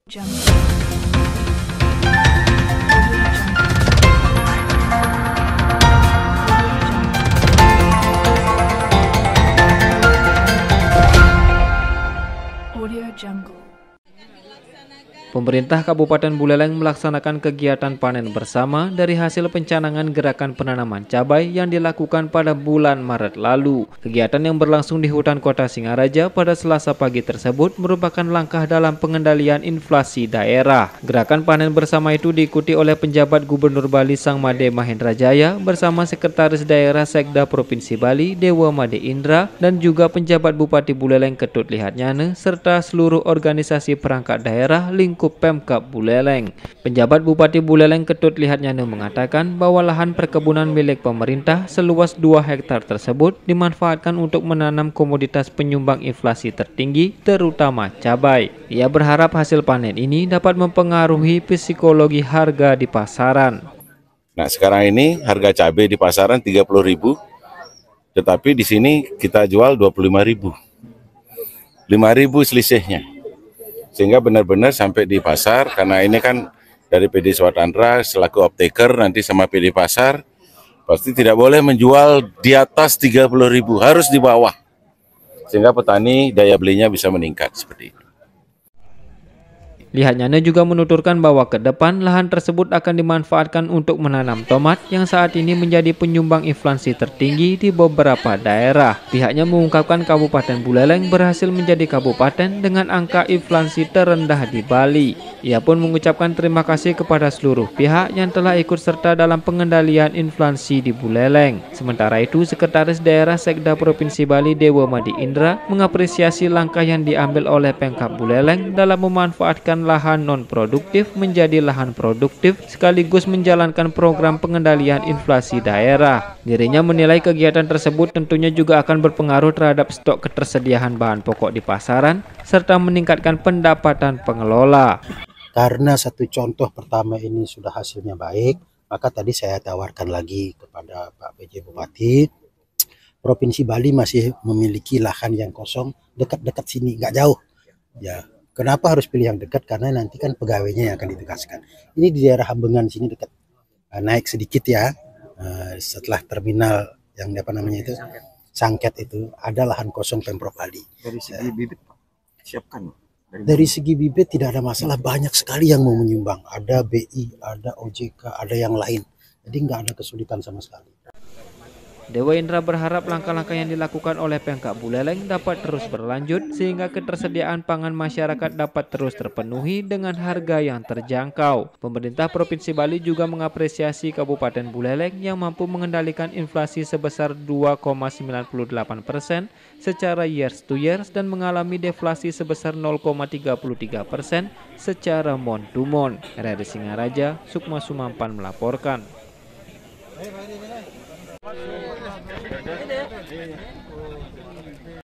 Audio Jungle. Pemerintah Kabupaten Buleleng melaksanakan kegiatan panen bersama dari hasil pencanangan gerakan penanaman cabai yang dilakukan pada bulan Maret lalu. Kegiatan yang berlangsung di hutan kota Singaraja pada Selasa pagi tersebut merupakan langkah dalam pengendalian inflasi daerah. Gerakan panen bersama itu diikuti oleh penjabat Gubernur Bali Sang Made Mahendra Jaya bersama Sekretaris Daerah Sekda Provinsi Bali Dewa Made Indra dan juga penjabat Bupati Buleleng Ketut Lihatnyane serta seluruh organisasi perangkat daerah lingkup Pemkab Buleleng. Penjabat Bupati Buleleng Ketut Lihatnyane mengatakan bahwa lahan perkebunan milik pemerintah seluas 2 hektar tersebut dimanfaatkan untuk menanam komoditas penyumbang inflasi tertinggi terutama cabai. Ia berharap hasil panen ini dapat mempengaruhi psikologi harga di pasaran. Nah, sekarang ini harga cabai di pasaran 30.000, tetapi di sini kita jual 25.000. 5.000 selisihnya. Sehingga benar-benar sampai di pasar, karena ini kan dari PD Swatandra selaku optaker nanti sama PD Pasar, pasti tidak boleh menjual di atas 30.000, harus di bawah. Sehingga petani daya belinya bisa meningkat seperti itu. Lihatnyane juga menuturkan bahwa ke depan lahan tersebut akan dimanfaatkan untuk menanam tomat yang saat ini menjadi penyumbang inflasi tertinggi di beberapa daerah. Pihaknya mengungkapkan Kabupaten Buleleng berhasil menjadi kabupaten dengan angka inflasi terendah di Bali. Ia pun mengucapkan terima kasih kepada seluruh pihak yang telah ikut serta dalam pengendalian inflasi di Buleleng. Sementara itu, Sekretaris Daerah Sekda Provinsi Bali Dewa Made Indra mengapresiasi langkah yang diambil oleh Pemkab Buleleng dalam memanfaatkan lahan non-produktif menjadi lahan produktif sekaligus menjalankan program pengendalian inflasi daerah. Dirinya menilai kegiatan tersebut tentunya juga akan berpengaruh terhadap stok ketersediaan bahan pokok di pasaran serta meningkatkan pendapatan pengelola. Karena satu contoh pertama ini sudah hasilnya baik, maka tadi saya tawarkan lagi kepada Pak PJ Bupati, Provinsi Bali masih memiliki lahan yang kosong dekat-dekat sini, nggak jauh. Ya, kenapa harus pilih yang dekat? Karena nanti kan pegawainya yang akan ditugaskan. Ini di daerah Hambengan sini dekat, naik sedikit ya. Setelah terminal yang apa namanya itu Sangket itu ada lahan kosong Pemprov Bali. Dari segi bibit siapkan. Dari segi bibit tidak ada masalah, banyak sekali yang mau menyumbang. Ada BI, ada OJK, ada yang lain. Jadi nggak ada kesulitan sama sekali. Dewa Indra berharap langkah-langkah yang dilakukan oleh Pemkab Buleleng dapat terus berlanjut sehingga ketersediaan pangan masyarakat dapat terus terpenuhi dengan harga yang terjangkau. Pemerintah Provinsi Bali juga mengapresiasi Kabupaten Buleleng yang mampu mengendalikan inflasi sebesar 2,98% secara years to years dan mengalami deflasi sebesar 0,33% secara month to month. Dari Singaraja, Sukma Sumampan melaporkan.